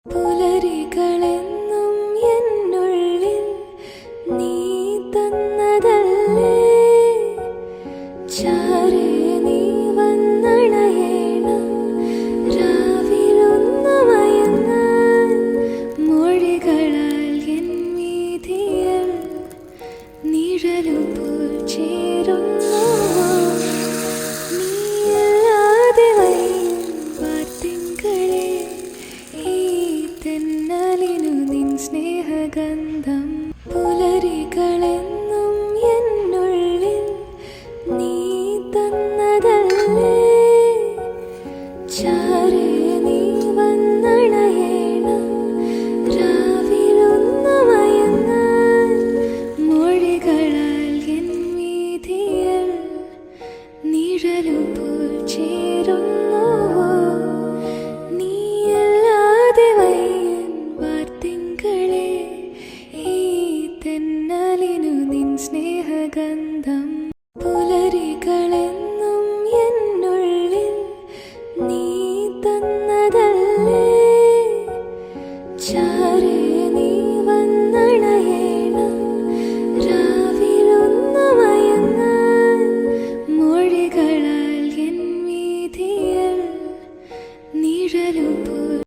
പുലരികളെന്നും എന്നുള്ളിൽ നീ തന്നതല്ലേ, ചാരേ നീ വന്നണയേണം രാവിലൊന്നു മയങ്ങാൻ. മൊഴികളാൽ എൻ വീഥിയിൽ നിഴലുപോൽ ചേരുന്നു. നീയല്ലാതെ വയ്യും വാർത്തിങ്കളെ, ഈ തെന്നലിനു നിൻ സ്നേഹഗന്ധം. പുലരികളെന്നും എന്നുള്ളിൽ നീ തന്നതല്ലേ, ചാരേ നീ വന്നണയേണം രാവിലൊന്നു മയങ്ങാൻ. മൊഴികളാൽ എൻ വീഥിയിൽ നിഴലുപോൽ ചേരുന്നു. നീയല്ലാതെ വയ്യൻ വാർത്തിങ്കളെ, ഈ തെന്നലിനു നിൻ സ്നേഹഗന്ധം.